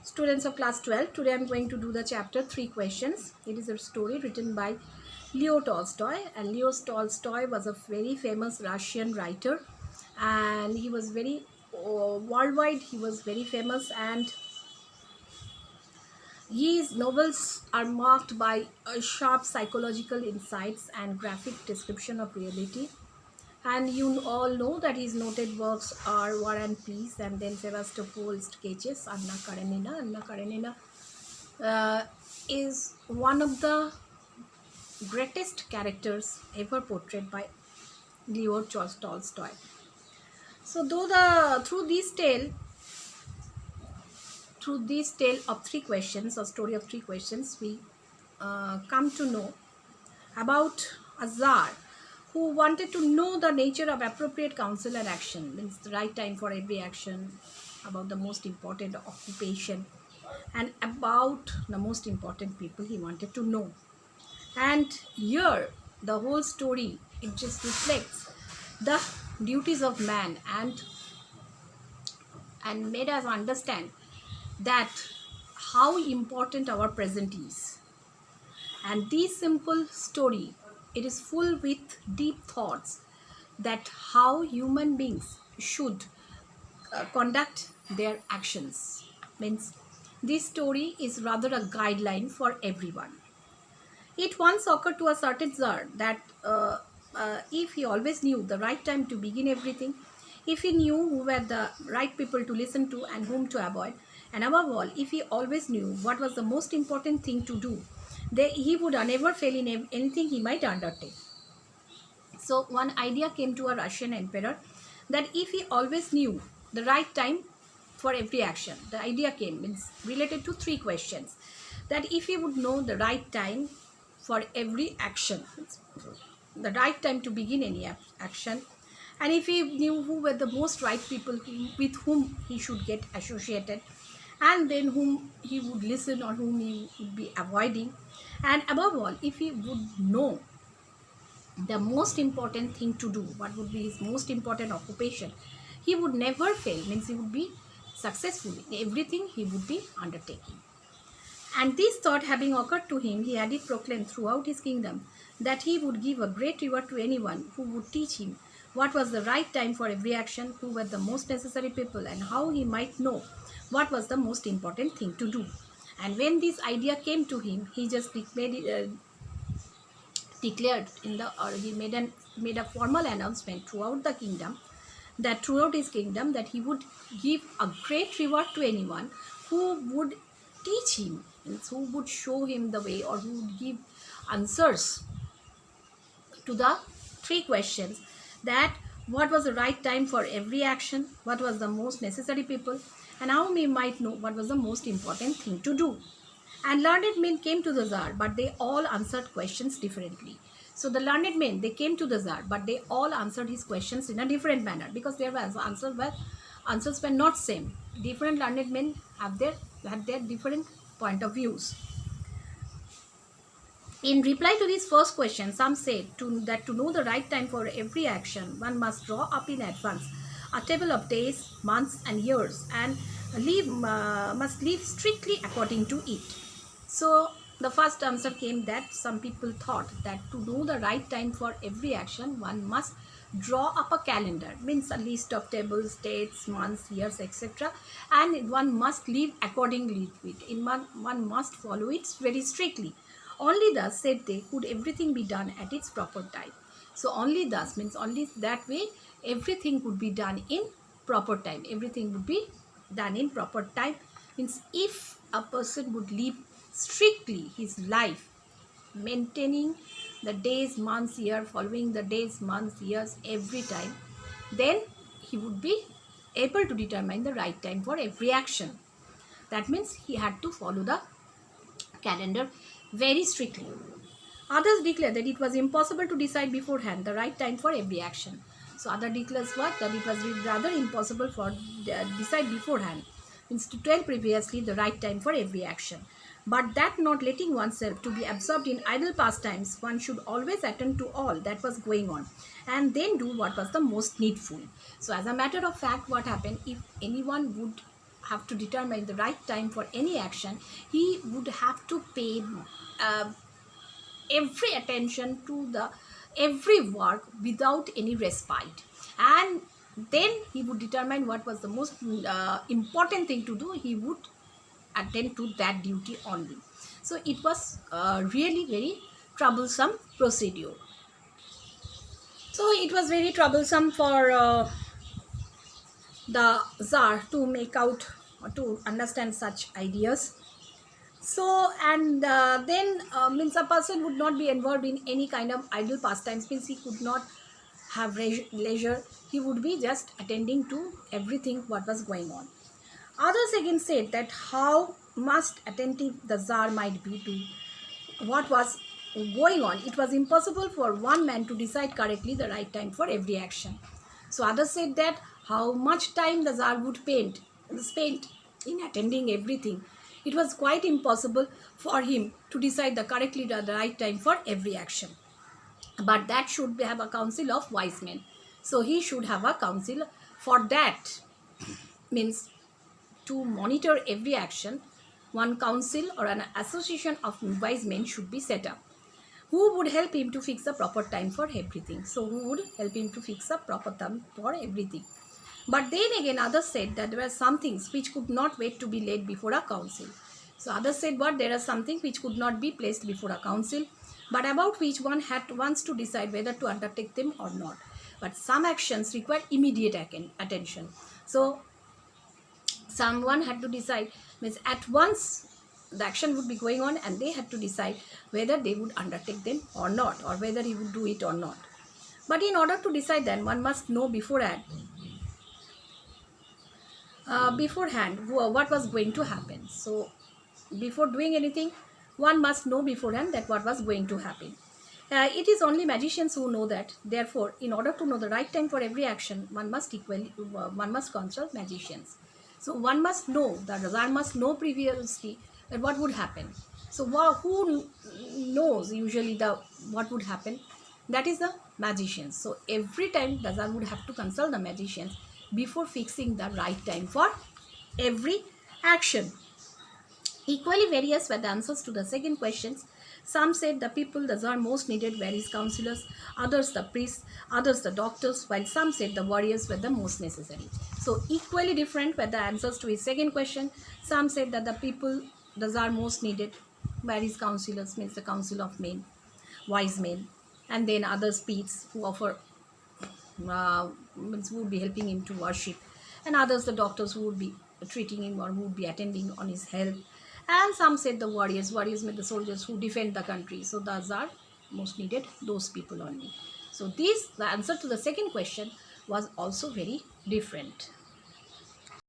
Students of class 12, today I'm going to do the chapter 3 questions. It is a story written by Leo Tolstoy, and Leo Tolstoy was a very famous Russian writer, and he was very worldwide, he was very famous, and his novels are marked by sharp psychological insights and graphic description of reality. And you all know that his noted works are War and Peace, and then Sevastopol Sketches, Anna Karenina. Anna Karenina is one of the greatest characters ever portrayed by Leo Tolstoy. So, through this tale of three questions, or story of three questions, we come to know about a Tsar who wanted to know the nature of appropriate counsel and action, means the right time for every action, about the most important occupation, and about the most important people he wanted to know. And here, the whole story, it just reflects the duties of man and made us understand that how important our present is. And this simple story, it is full with deep thoughts that how human beings should conduct their actions. Means this story is rather a guideline for everyone. It once occurred to a certain Tsar that if he always knew the right time to begin everything, if he knew who were the right people to listen to and whom to avoid, and above all, if he always knew what was the most important thing to do, he would never fail in anything he might undertake. So one idea came to a Russian emperor that if he always knew the right time for every action, the idea came, means related to three questions, that if he would know the right time for every action, the right time to begin any action, and if he knew who were the most right people with whom he should get associated, and then whom he would listen or whom he would be avoiding, and above all, if he would know the most important thing to do, what would be his most important occupation, he would never fail, means he would be successful in everything he would be undertaking. And this thought having occurred to him, he had it proclaimed throughout his kingdom that he would give a great reward to anyone who would teach him what was the right time for every action, who were the most necessary people, and how he might know what was the most important thing to do. And when this idea came to him, he just declared made a formal announcement throughout the kingdom, that throughout his kingdom, that he would give a great reward to anyone who would teach him, who would show him the way, or who would give answers to the three questions, that what was the right time for every action, what was the most necessary people, and how we might know what was the most important thing to do. And learned men came to the Tsar, but they all answered questions differently. So the learned men, they came to the Tsar, but they all answered his questions in a different manner, because their answers were not same. Different learned men had their different point of views. In reply to this first question, some said that to know the right time for every action, one must draw up in advance a table of days, months, and years, and must live strictly according to it. So the first answer came that some people thought that to know the right time for every action, one must draw up a calendar, means a list of tables, dates, months, years, etc., and one must live accordingly to it. One must follow it very strictly. Only thus, said they, could everything be done at its proper time. So only thus, means only that way everything could be done in proper time. Everything would be done in proper time, means if a person would live strictly his life, maintaining the days, months, year, following the days, months, years every time, then he would be able to determine the right time for every action. That means he had to follow the calendar very strictly. Others declare that it was impossible to decide beforehand the right time for every action. So other declares what? That it was rather impossible for decide beforehand, means to tell previously the right time for every action. But that not letting oneself to be absorbed in idle pastimes, one should always attend to all that was going on, and then do what was the most needful. So as a matter of fact, what happened, if anyone would have to determine the right time for any action, he would have to pay every attention to the every work without any respite, and then he would determine what was the most important thing to do. He would attend to that duty only. So it was really very troublesome procedure. So it was very troublesome for the Tsar to make out or to understand such ideas. So, and then means a person would not be involved in any kind of idle pastimes, means he could not have leisure. He would be just attending to everything what was going on. Others again said that how much attentive the Tsar might be to what was going on. It was impossible for one man to decide correctly the right time for every action. So others said that how much time the Tsar would spend in attending everything. It was quite impossible for him to decide the right time for every action. But that should have a council of wise men. So he should have a council for that. Means to monitor every action, one council or an association of wise men should be set up, who would help him to fix the proper time for everything. So who would help him to fix a proper time for everything. But then again others said that there were some things which could not wait to be laid before a council. So others said what, there are some things which could not be placed before a council, but about which one had once to decide whether to undertake them or not. But some actions require immediate attention. So someone had to decide, means at once the action would be going on and they had to decide whether they would undertake them or not, or whether he would do it or not. But in order to decide then, one must know beforehand what was going to happen. So before doing anything, one must know beforehand that what was going to happen. It is only magicians who know that. Therefore, in order to know the right time for every action, one must consult magicians. So one must know, the Tsar must know previously that what would happen. So who knows usually what would happen? That is the magicians. So every time the Tsar would have to consult the magicians before fixing the right time for every action. Equally various were the answers to the second questions. Some said the people the Tsar most needed were his councillors, others the priests, others the doctors, while some said the warriors were the most necessary. So equally different were the answers to his second question. Some said that the people the Tsar most needed were his councillors, means the council of men, wise men, and then others priests who offer who would be helping him to worship, and others the doctors who would be treating him or who would be attending on his health, and some said the warriors meant the soldiers who defend the country. So the Tsar most needed those people only. So the answer to the second question was also very different.